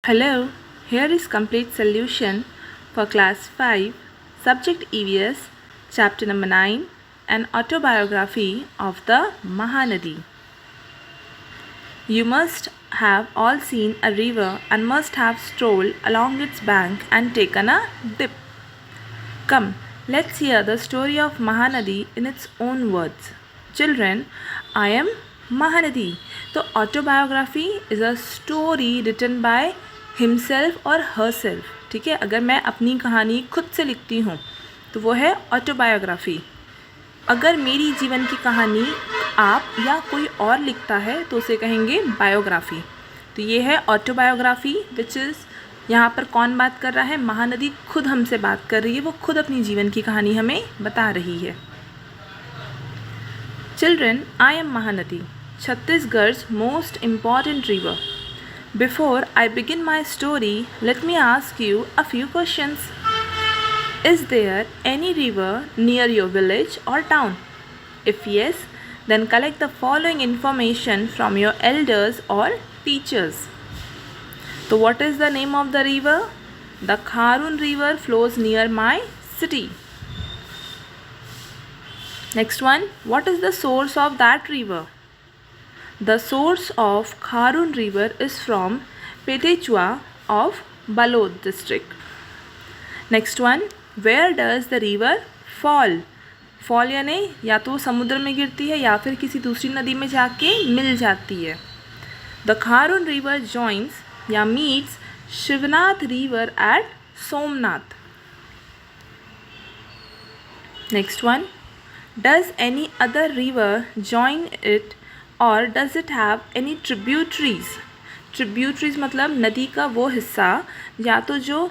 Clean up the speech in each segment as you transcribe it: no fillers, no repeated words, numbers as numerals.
Hello, here is complete solution for class 5, subject EVS, chapter number 9, an autobiography of the Mahanadi. You must have all seen a river and must have strolled along its bank and taken a dip. Come, let's hear the story of Mahanadi in its own words. Children, I am Mahanadi. So autobiography is a story written by himself और herself. ठीक है, अगर मैं अपनी कहानी खुद से लिखती हूँ तो वो है ऑटोबायोग्राफी. अगर मेरी जीवन की कहानी आप या कोई और लिखता है तो उसे कहेंगे बायोग्राफी. तो ये है ऑटोबायोग्राफी विच इज़, यहाँ पर कौन बात कर रहा है? महानदी खुद हमसे बात कर रही है, वो खुद अपनी जीवन की कहानी हमें बता रही है. Children, I am Mahanadi, Chhattisgarh's most important river. Before I begin my story, let me ask you a few questions. Is there any river near your village or town? If yes, then collect the following information from your elders or teachers. So what is the name of the river? The Kharun river flows near my city. Next one, what is the source of that river? The source of Kharun river is from Petechua of Balod district. Next one, where does the river fall? Fall यानी या तो समुद्र में गिरती है या फिर किसी दूसरी नदी में जाके मिल जाती है. The Kharun river joins या meets Shivnath river at Somnath. Next one, does any other river join it और does it have any tributaries? Tributaries मतलब नदी का वो हिस्सा या तो जो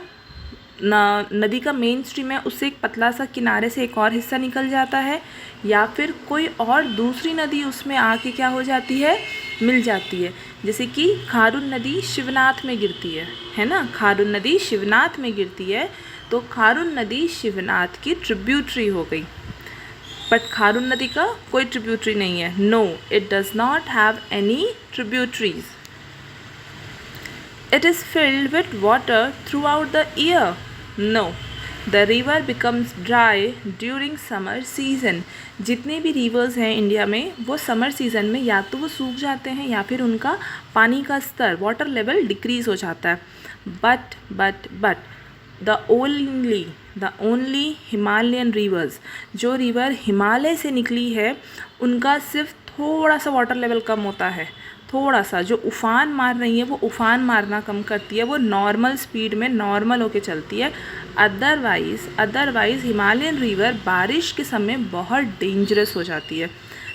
नदी का मेन स्ट्रीम है उससे एक पतला सा किनारे से एक और हिस्सा निकल जाता है या फिर कोई और दूसरी नदी उसमें आके क्या हो जाती है, मिल जाती है. जैसे कि खारून नदी शिवनाथ में गिरती है ना, खारून नदी शिवनाथ में गिरती है तो खारून नदी शिवनाथ की ट्रिब्यूटरी हो गई. बट खारून नदी का कोई ट्रिब्यूटरी नहीं है. No, it does not have any tributaries. It is filled with water throughout the year. No, the river becomes dry during summer season. जितने भी रिवर्स हैं इंडिया में वो समर सीज़न में या तो वो सूख जाते हैं या फिर उनका पानी का स्तर, वाटर लेवल डिक्रीज़ हो जाता है. But the only Himalayan reverse, जो रिवर हिमालय से निकली है उनका सिर्फ थोड़ा सा वाटर लेवल कम होता है. थोड़ा सा जो उफान मार रही है वो उफान मारना कम करती है, वो नॉर्मल स्पीड में नॉर्मल होके चलती है. अदरवाइज़ हिमालयन रिवर बारिश के समय बहुत डेंजरस हो जाती है.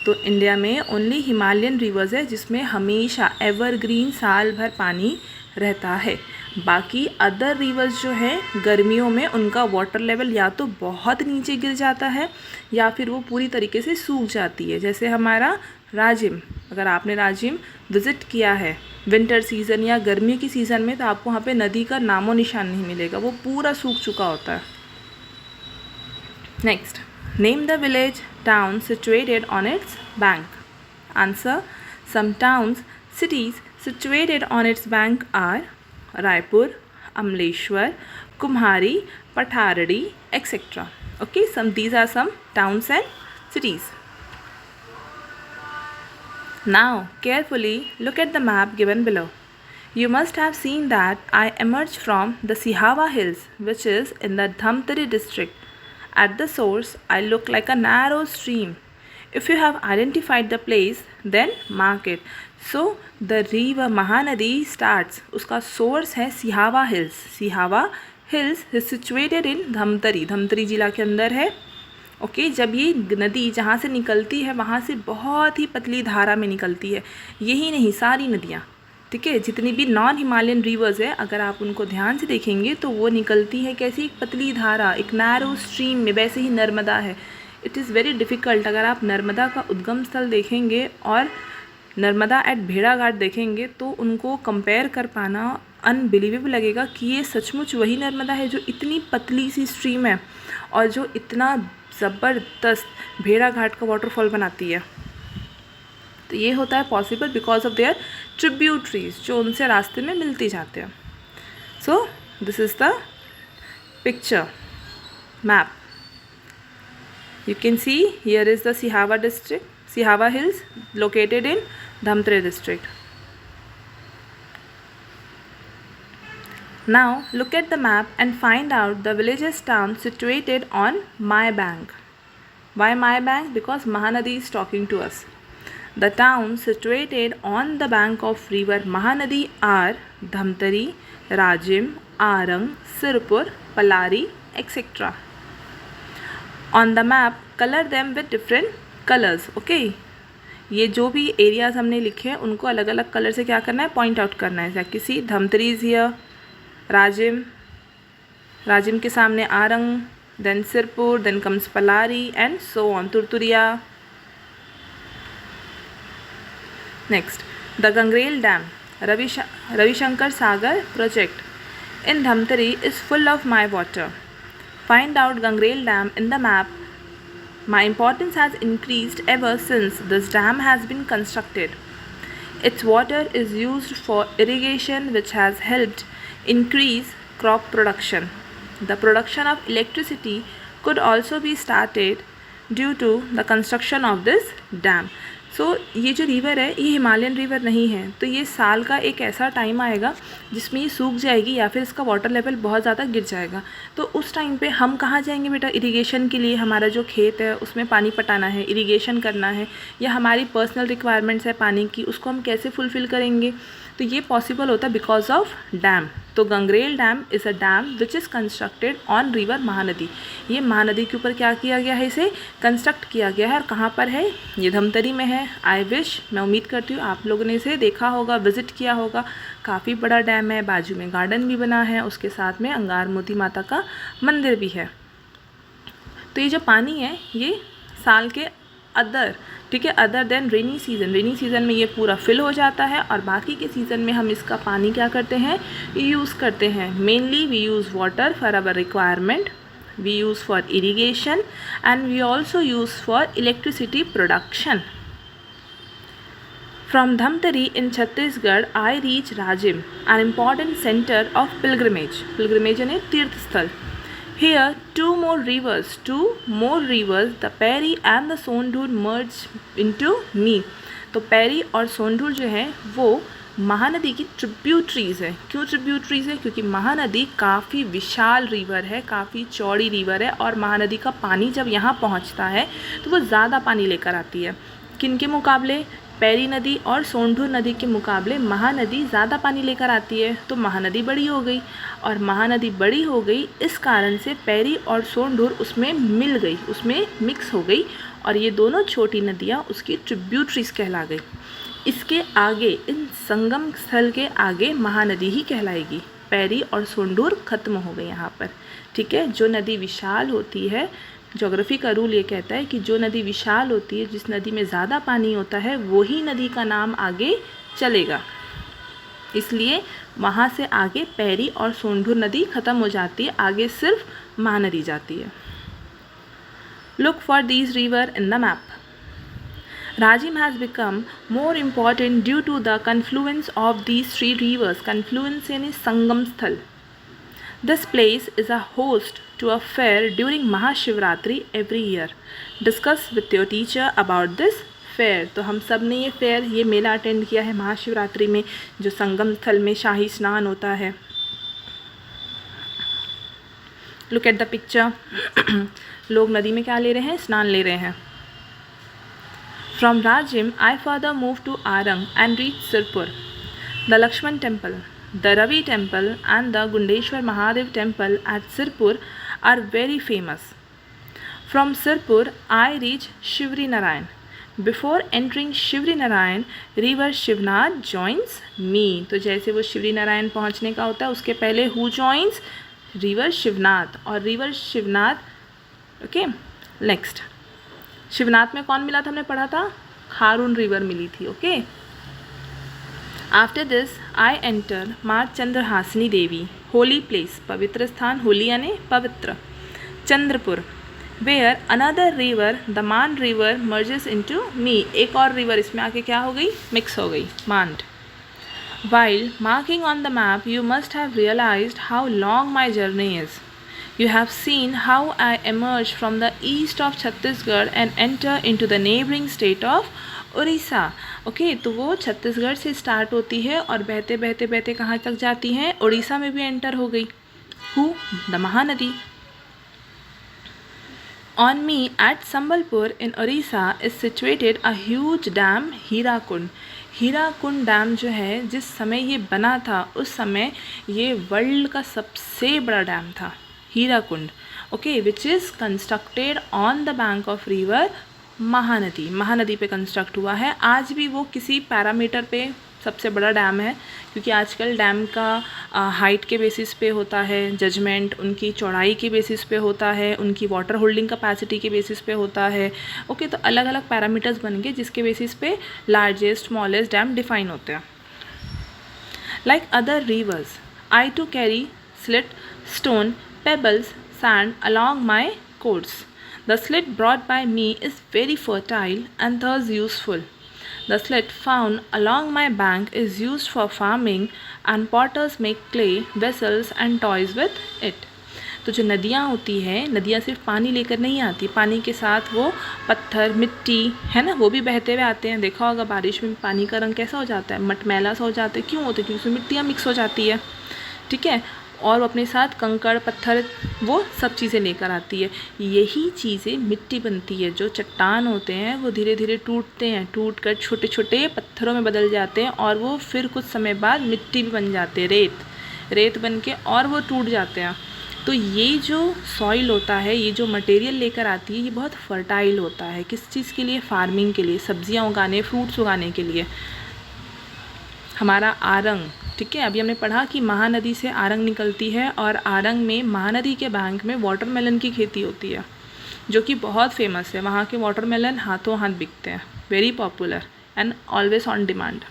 तो इंडिया में ओनली हिमालयन रिवर्स है जिसमें हमेशा एवरग्रीन साल भर पानी रहता है. बाकी अदर रिवर्स जो हैं गर्मियों में उनका वाटर लेवल या तो बहुत नीचे गिर जाता है या फिर वो पूरी तरीके से सूख जाती है. जैसे हमारा राजिम, अगर आपने राजिम विज़िट किया है विंटर सीज़न या गर्मियों की सीज़न में तो आपको वहाँ पे नदी का नामो निशान नहीं मिलेगा, वो पूरा सूख चुका होता है. Next, name the village town situated on its bank. Answer, some towns cities situated on its bank are Raipur, Amleshwar, Kumhari, Patharadi, etc. Okay, these are some towns and cities. Now, carefully look at the map given below. You must have seen that I emerged from the Sihava hills, which is in the Dhamtari district. At the source, I look like a narrow stream. If you have identified the place, then mark it. So, the river Mahanadi starts, उसका source है Sihawa hills. Sihawa hills is situated in Dhamtari, Dhamtari जिला के अंदर है. Okay, जब ये नदी जहाँ से निकलती है वहाँ से बहुत ही पतली धारा में निकलती है. यही नहीं, सारी नदियाँ, ठीक है, जितनी भी नॉन हिमालयन रिवर्स है अगर आप उनको ध्यान से देखेंगे तो वो निकलती है कैसी, एक पतली धारा, एक नैरो स्ट्रीम में. वैसे ही नर्मदा है. इट इज़ वेरी डिफ़िकल्ट, अगर आप नर्मदा का उद्गम स्थल देखेंगे और नर्मदा एट भेड़ाघाट देखेंगे तो उनको कंपेयर कर पाना अनबिलीवेबल लगेगा कि ये सचमुच वही नर्मदा है जो इतनी पतली सी स्ट्रीम है और जो इतना ज़बरदस्त भेड़ाघाट का वाटरफॉल बनाती है. तो ये होता है possible because of their tributaries जो उनसे रास्ते में मिलती जाते हैं. So this is the picture map. You can see here is the Sihawa district, Sihawa Hills, located in Dhamtari district. Now look at the map and find out the villages town situated on my bank. Why my bank? Because Mahanadi is talking to us. The towns situated on the bank of river Mahanadi are Dhamtari, Rajim, Arang, Sirpur, Palari, etc. On the map, color them with different colors. Okay? ये जो भी areas हमने लिखे हैं उनको अलग अलग colour से क्या करना है, पॉइंट आउट करना है. जैसे किसी धमतरी इज हियर, राजिम के सामने Arang, then Sirpur, then comes Palari and so on, Turturia. Next, the Gangrel Dam, Ravi Shankar Sagar project in Dhamtari is full of my water. Find out Gangrel Dam in the map. My importance has increased ever since this dam has been constructed. Its water is used for irrigation, which has helped increase crop production. The production of electricity could also be started due to the construction of this dam. So ये जो river है ये Himalayan river नहीं है, तो ये साल का एक ऐसा टाइम आएगा जिसमें ये सूख जाएगी या फिर इसका वाटर लेवल बहुत ज़्यादा गिर जाएगा. तो उस टाइम पे हम कहाँ जाएंगे बेटा? इरिगेशन के लिए. हमारा जो खेत है उसमें पानी पटाना है, इरिगेशन करना है, या हमारी पर्सनल रिक्वायरमेंट्स है पानी की, उसको हम कैसे फुलफ़िल करेंगे? तो ये पॉसिबल होता है बिकॉज ऑफ डैम. तो Gangrel dam is a dam which is constructed on river Mahanadi. ये महानदी के ऊपर क्या किया गया है? इसे कंस्ट्रक्ट किया गया है. और कहाँ पर है? ये धमतरी में है. आई विश, मैं उम्मीद करती हूँ आप लोगों ने इसे देखा होगा, विज़िट किया होगा. काफ़ी बड़ा डैम है, बाजू में गार्डन भी बना है, उसके साथ में अंगार मोती माता का मंदिर भी है. तो ये जो पानी है ये साल के अदर देन रेनी सीज़न में ये पूरा फिल हो जाता है, और बाकी के सीज़न में हम इसका पानी क्या करते हैं? यूज़ करते हैं. Mainly we use water for our requirement, we use for irrigation and we also use for electricity production. From Dhamtari in Chhattisgarh, I reach Rajim, an important center of pilgrimage. Pilgrimage यानी तीर्थ स्थल. Here, two more rivers, the Peri and the Sondhur merge into me. तो peri और सोंढूर जो है वो महानदी की tributaries है. क्यों ट्रिब्यूटरीज़ है? क्योंकि महानदी काफ़ी विशाल रिवर है, काफ़ी चौड़ी रिवर है, और महानदी का पानी जब यहाँ पहुँचता है तो वो ज़्यादा पानी लेकर आती है. किन के मुकाबले? पेरी नदी और सोंढूर नदी के मुकाबले महानदी ज़्यादा पानी लेकर आती है. तो महानदी बड़ी हो गई, और महानदी बड़ी हो गई इस कारण से पेरी और सोंढूर उसमें मिल गई, उसमें मिक्स हो गई, और ये दोनों छोटी नदियाँ उसकी ट्रिब्यूटरीज कहला गई. इसके आगे, इन संगम स्थल के आगे महानदी ही कहलाएगी. पेरी और सोंढूर खत्म हो गई यहाँ पर. ठीक है. जो नदी विशाल होती है, ज्योग्राफी का रूल ये कहता है कि जो नदी विशाल होती है, जिस नदी में ज़्यादा पानी होता है, वही नदी का नाम आगे चलेगा. इसलिए वहाँ से आगे पेरी और सोंढूर नदी ख़त्म हो जाती है, आगे सिर्फ महानदी जाती है. Look for these river in the map. Rajim has become more important due to the confluence of these three rivers. Confluence यानी संगम स्थल. This place is a host to a fair during Mahashivratri every year. Discuss with your teacher about this fair. तो हम सब ने ये fair, ये मेला attend किया है महाशिवरात्रि में, जो संगम स्थल में शाही स्नान होता है. Look at the picture. लोग नदी में क्या ले रहे हैं? स्नान ले रहे हैं. From Rajim, I further moved to Arang and reached Sirpur. The Lakshman temple, the Ravi temple and the Gundeshwar Mahadev temple at Sirpur are very famous. From Sirpur, I reached Shivri Narayan. Before entering Shivri Narayan, river Shivnath joins me. तो जैसे वो शिवरी नारायण पहुँचने का होता है, उसके पहले who joins? River Shivnath. और river Shivnath, okay. Next, Shivnath में कौन मिला था? हमने पढ़ा था खारून रिवर मिली थी. Okay. After this I enter माँ चंद्रहासिनी देवी होली प्लेस, पवित्र स्थान. होली यानी पवित्र. Chandrapur, where another river the Maan river merges into me. एक और रिवर इसमें आके क्या हो गई? मिक्स हो गई, मांड. While marking on the map, you must have realized how long my journey is. You have seen how I emerge from the east of Chhattisgarh and enter into the neighboring state of Orissa. Okay, तो वो छत्तीसगढ़ से start होती है और बहते बहते बहते कहाँ तक जाती हैं, उड़ीसा में भी एंटर हो गई. Who? The Mahanadi. On me at Sambalpur in Orissa is situated a huge dam, Hirakund. Hirakud dam जो है, जिस समय ये बना था उस समय ये वर्ल्ड का सबसे बड़ा डैम था, Hirakud. Okay, which is constructed on the bank of river Mahanadi. Mahanadi पे कंस्ट्रक्ट हुआ है. आज भी वो किसी पैरामीटर पे सबसे बड़ा डैम है, क्योंकि आजकल डैम का हाइट के बेसिस पे होता है जजमेंट, उनकी चौड़ाई के बेसिस पे होता है, उनकी वाटर होल्डिंग कैपेसिटी के बेसिस पे होता है. ओके, तो अलग अलग पैरामीटर्स बन गए जिसके बेसिस पे लार्जेस्ट स्मॉलेस्ट डैम डिफाइन होते हैं. Like other rivers, I too carry slit, stone, pebbles, sand along my course. The slit brought by me is very fertile and thus useful. The slit found along my bank is used for farming and potters make clay, vessels and toys with it. तो जो नदियाँ होती हैं, नदियाँ सिर्फ पानी लेकर नहीं आती, पानी के साथ वो पत्थर, मिट्टी है ना, वो भी बहते हुए आते हैं. देखा होगा बारिश में पानी का रंग कैसा हो जाता है, मटमैला सा हो जाता है. क्यों होता है? क्योंकि उसमें मिट्टियाँ मिक्स हो जाती है. ठीक है, और वो अपने साथ कंकड़ पत्थर वो सब चीज़ें लेकर आती है. यही चीज़ें मिट्टी बनती है. जो चट्टान होते हैं वो धीरे धीरे टूटते हैं, टूट कर छोटे छोटे पत्थरों में बदल जाते हैं और वो फिर कुछ समय बाद मिट्टी भी बन जाते हैं, रेत बन के, और वो टूट जाते हैं. तो ये जो सॉइल होता है, ये जो मटेरियल लेकर आती है, ये बहुत फर्टाइल होता है. किस चीज़ के लिए? फार्मिंग के लिए, सब्जियां उगाने, फ्रूट्स उगाने के लिए. हमारा आरंग, ठीक है, अभी हमने पढ़ा कि महानदी से आरंग निकलती है और आरंग में महानदी के बैंक में वाटरमेलन की खेती होती है, जो कि बहुत फेमस है. वहाँ के वाटरमेलन हाथों हाथ बिकते हैं, very popular and always on demand.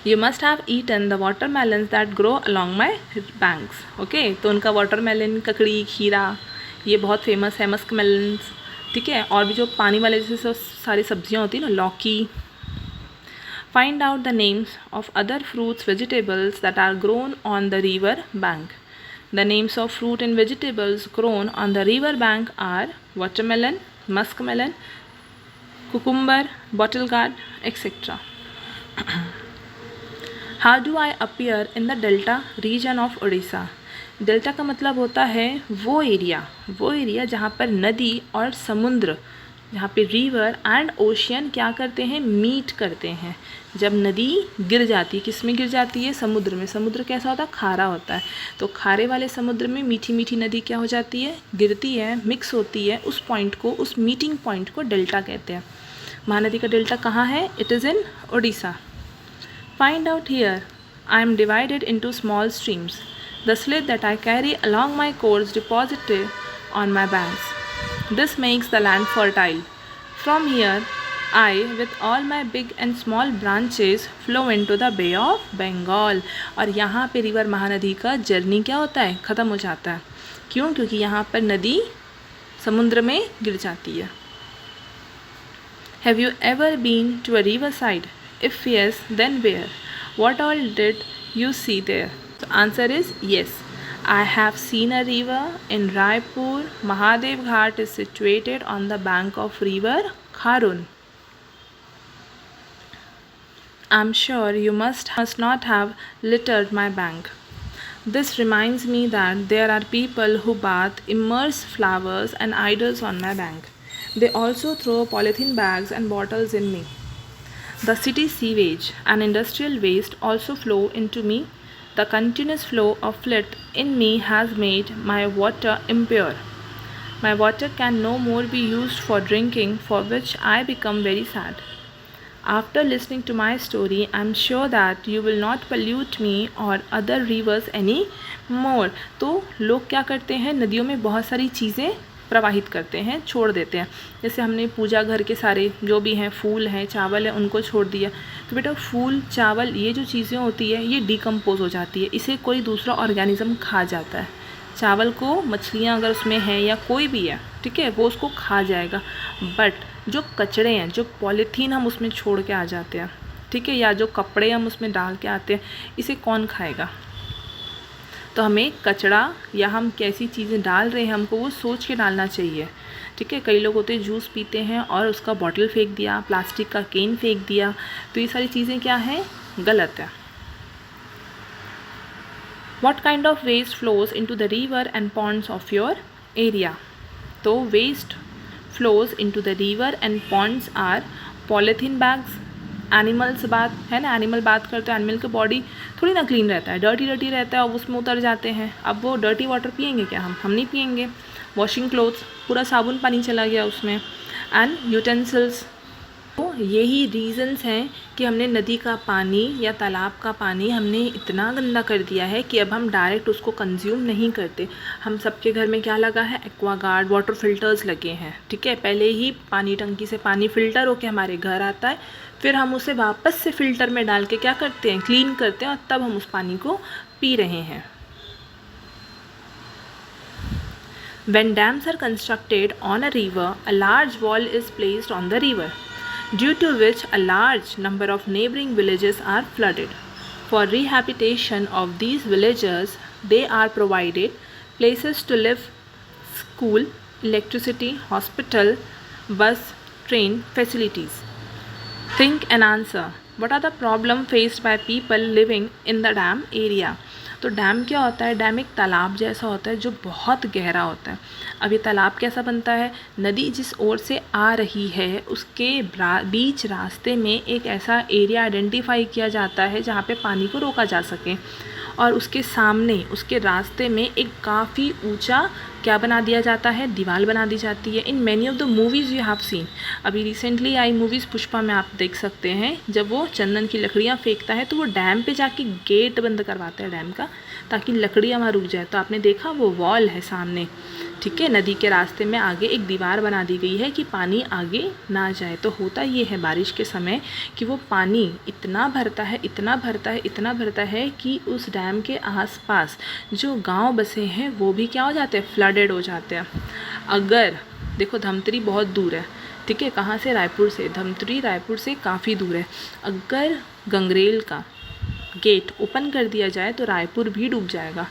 You must have eaten the watermelons that grow along my banks. Okay, तो उनका वाटरमेलन, ककड़ी, खीरा, ये बहुत फेमस है. मस्क मेलन्स, ठीक है, और भी जो पानी वाले जैसे सारी सब्जियाँ होती हैं ना, लौकी. Find out the names of other fruits, vegetables that are grown on the river bank. The names of fruit and vegetables grown on the river bank are watermelon, muskmelon, cucumber, bottle gourd, etc. How do I appear in the delta region of Odisha? Delta का मतलब होता है वो area जहाँ पर नदी और समुद्र, जहाँ पे रिवर एंड ओशियन क्या करते हैं, मीट करते हैं. जब नदी गिर जाती है, किस में गिर जाती है? समुद्र में. समुद्र कैसा होता है? खारा होता है. तो खारे वाले समुद्र में मीठी मीठी नदी क्या हो जाती है? गिरती है, मिक्स होती है. उस पॉइंट को, उस मीटिंग पॉइंट को डेल्टा कहते हैं. महानदी का डेल्टा कहाँ है? It is in Odisha. Find out here I am divided into small streams. The slit that I carry along my course deposited on my banks. This makes the land fertile. From here, I, with all my big and small branches, flow into the Bay of Bengal. और यहाँ पे river Mahanadi का journey क्या होता है? ख़त्म हो जाता है. क्यों? क्योंकि यहाँ पर नदी समुद्र में गिर जाती है. Have you ever been to a river side? If yes, then where? What all did you see there? The answer is yes. I have seen a river in Raipur. Mahadev Ghat is situated on the bank of river Kharun. I'm sure you must not have littered my bank. This reminds me that there are people who bath, immerse flowers and idols on my bank. They also throw polythene bags and bottles in me. The city sewage and industrial waste also flow into me. The continuous flow of flit in me has made my water impure. My water can no more be used for drinking, for which I become very sad. After listening to my story, I am sure that you will not pollute me or other rivers any more. तो लोग क्या करते हैं? नदियों में बहुत सारी चीज़ें प्रवाहित करते हैं, छोड़ देते हैं. जैसे हमने पूजा घर के सारे जो भी हैं, फूल हैं, चावल है, उनको छोड़ दिया. तो बेटा फूल, चावल, ये जो चीज़ें होती है ये डिकम्पोज हो जाती है. इसे कोई दूसरा ऑर्गेनिज्म खा जाता है. चावल को मछलियाँ अगर उसमें हैं या कोई भी है, ठीक है, वो उसको खा जाएगा. बट जो कचड़े हैं, जो पॉलीथीन हम उसमें छोड़ के आ जाते हैं, ठीक है, या जो कपड़े हम उसमें डाल के आते हैं, इसे कौन खाएगा। तो हमें कचरा या हम कैसी चीज़ें डाल रहे हैं हमको वो सोच के डालना चाहिए। ठीक है, कई लोग होते हैं जूस पीते हैं और उसका बॉटल फेंक दिया, प्लास्टिक का केन फेंक दिया, तो ये सारी चीज़ें क्या हैं, गलत है। What kind of waste flows into the river and ponds of your area? तो waste flows into the river and ponds are polythene bags, animals बात है ना, एनिमल बात करते हैं, एनिमल की बॉडी थोड़ी ना क्लीन रहता है, डर्टी रहता है और उसमें उतर जाते हैं। अब वो डर्टी वाटर पियेंगे क्या, हम नहीं पियेंगे। वॉशिंग क्लोथ्स, पूरा साबुन पानी चला गया उसमें। एंड यूटेंसिल्स, तो यही रीज़न्स हैं कि हमने नदी का पानी या तालाब का पानी हमने इतना गंदा कर दिया है कि अब हम डायरेक्ट उसको कंज्यूम नहीं करते। हम सबके घर में क्या लगा है, एक्वागार्ड, वाटर फिल्टर्स लगे हैं। ठीक है, पहले ही पानी टंकी से पानी फ़िल्टर होके हमारे घर आता है, फिर हम उसे वापस से फ़िल्टर में डाल के क्या करते हैं, क्लीन करते हैं और तब हम उस पानी को पी रहे हैं। When dams are constructed on a river, a large wall is placed on the river, due to which a large number of neighboring villages are flooded. For rehabilitation of these villages, they are provided places to live, school, electricity, hospital, bus, train facilities. Think and answer. What are the problem faced by people living in the dam area? तो dam क्या होता है, dam एक तालाब जैसा होता है जो बहुत गहरा होता है। अब ये तालाब कैसा बनता है, नदी जिस ओर से आ रही है उसके बीच रास्ते में एक ऐसा एरिया आइडेंटिफाई किया जाता है जहाँ पे पानी को रोका जा सके, और उसके सामने उसके रास्ते में एक काफ़ी ऊंचा क्या बना दिया जाता है, दीवार बना दी जाती है। In many of the movies you have seen, अभी रिसेंटली आई मूवीज़ पुष्पा में आप देख सकते हैं, जब वो चंदन की लकड़ियाँ फेंकता है तो वो डैम पे जाके गेट बंद करवाता है डैम का, ताकि लकड़ियाँ वहाँ रुक जाए। तो आपने देखा वो वॉल है सामने, ठीक है, नदी के रास्ते में आगे एक दीवार बना दी गई है कि पानी आगे ना जाए। तो होता ये है बारिश के समय कि वो पानी इतना भरता है, इतना भरता है, इतना भरता है कि उस डैम के आसपास जो गांव बसे हैं वो भी क्या हो जाते हैं, फ्लडेड हो जाते हैं। अगर देखो धमतरी बहुत दूर है, ठीक है, कहाँ से, रायपुर से। धमतरी रायपुर से काफ़ी दूर है। अगर गंगरेल का गेट ओपन कर दिया जाए तो रायपुर भी डूब जाएगा,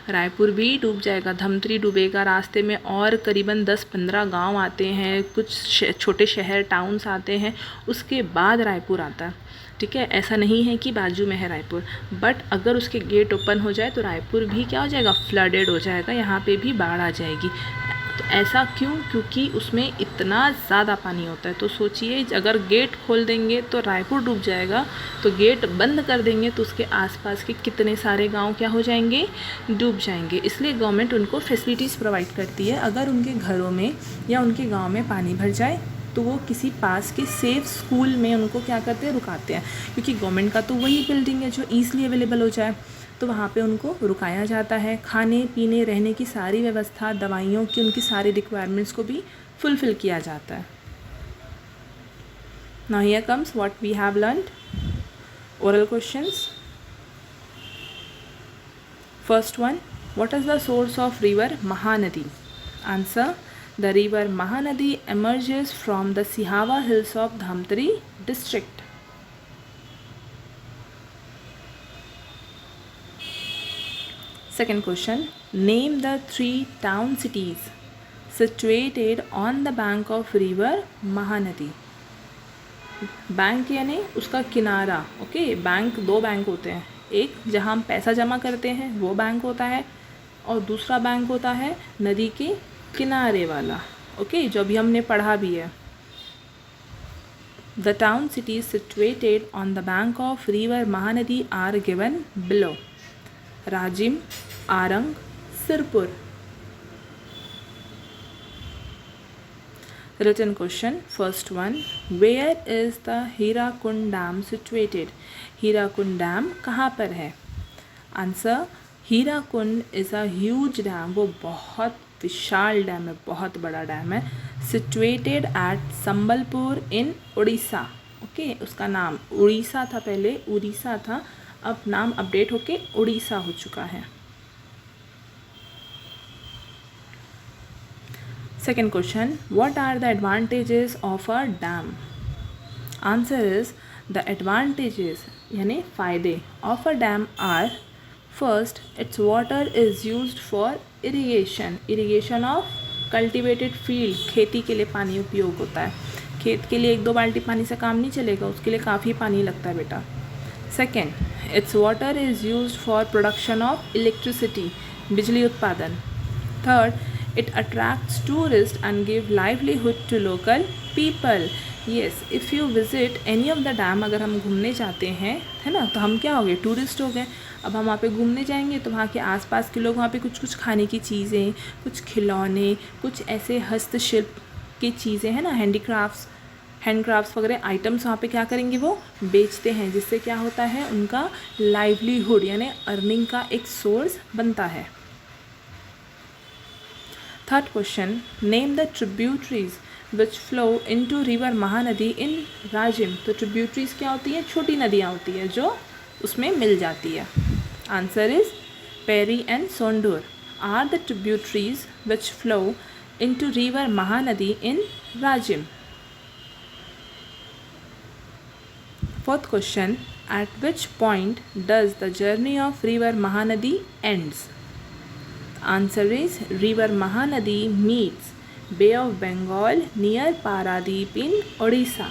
रायपुर भी डूब जाएगा, धमतरी डूबेगा, रास्ते में और करीबन 10-15 गांव आते हैं, कुछ छोटे शहर टाउन्स आते हैं, उसके बाद रायपुर आता है। ठीक है, ऐसा नहीं है कि बाजू में है रायपुर, बट अगर उसके गेट ओपन हो जाए तो रायपुर भी क्या हो जाएगा, फ्लडेड हो जाएगा, यहाँ पे भी बाढ़ आ जाएगी। तो ऐसा क्यों, क्योंकि उसमें इतना ज़्यादा पानी होता है। तो सोचिए अगर गेट खोल देंगे तो रायपुर डूब जाएगा, तो गेट बंद कर देंगे तो उसके आसपास के कितने सारे गांव क्या हो जाएंगे, डूब जाएंगे। इसलिए गवर्नमेंट उनको फैसिलिटीज़ प्रोवाइड करती है, अगर उनके घरों में या उनके गाँव में पानी भर जाए तो वो किसी पास के सेफ़ स्कूल में उनको क्या करते हैं, रुकाते हैं, क्योंकि गवर्नमेंट का तो वही बिल्डिंग है जो ईज़िली अवेलेबल हो जाए, तो वहाँ पे उनको रुकाया जाता है। खाने पीने रहने की सारी व्यवस्था, दवाइयों की, उनकी सारी रिक्वायरमेंट्स को भी फुलफ़िल किया जाता है। Now here comes what we have learned, oral questions. First one, what is the source of river Mahanadi? Answer, the river Mahanadi emerges from the Sihawa hills of Dhamtari district. Second question, name the 3 town cities situated on the bank of river Mahanadi. Bank यानी उसका किनारा, okay. Bank 2 bank होते हैं, एक जहाँ हम पैसा जमा करते हैं वो बैंक होता है, और दूसरा बैंक होता है नदी के किनारे वाला, ओके, जो अभी हमने पढ़ा भी है। The town cities situated on the bank of river Mahanadi are given below: Rajim, Arang, Sirpur. Written question, first one, where is the Hirakund Dam situated? Hirakud dam कहाँ पर है? Answer, Hirakud is a huge dam, वो बहुत विशाल डैम है, बहुत बड़ा डैम है। Situated at Sambalpur in Orissa, okay. उसका नाम उड़ीसा था, पहले उड़ीसा था, अब नाम अपडेट होके उड़ीसा हो चुका है। Second question, what are the advantages of a dam? Answer is, the advantages यानी फ़ायदे of a dam are, first its water is used for irrigation of cultivated field, खेती के लिए पानी उपयोग होता है। खेत के लिए 1-2 बाल्टी पानी से काम नहीं चलेगा, उसके लिए काफ़ी पानी लगता है बेटा। Second, it's water is used for production of electricity, बिजली उत्पादन। Third, it attracts tourists and give livelihood to local people. Yes, if you visit any of the dam, अगर हम घूमने जाते हैं है ना, तो हम क्या हो गए, टूरिस्ट हो गए। अब हम वहाँ पे घूमने जाएंगे तो वहाँ के आसपास के लोग वहाँ पे कुछ कुछ खाने की चीज़ें, कुछ खिलौने, कुछ ऐसे हस्तशिल्प की चीज़ें हैं ना, हैंडक्राफ्ट्स वगैरह आइटम्स वहाँ पे क्या करेंगे, वो बेचते हैं, जिससे क्या होता है, उनका लाइवलीहुड यानी अर्निंग का एक सोर्स बनता है। Third question, name the tributaries which flow into river Mahanadi in Rajim. तो ट्रिब्यूटरीज क्या होती है, छोटी नदियाँ होती है जो उसमें मिल जाती है। Answer is Pairi and Sondur are the tributaries which flow into river Mahanadi in Rajim. Fourth question, at which point does the journey of river Mahanadi ends. Answer is river Mahanadi meets Bay of Bengal near Paradip in Odisha.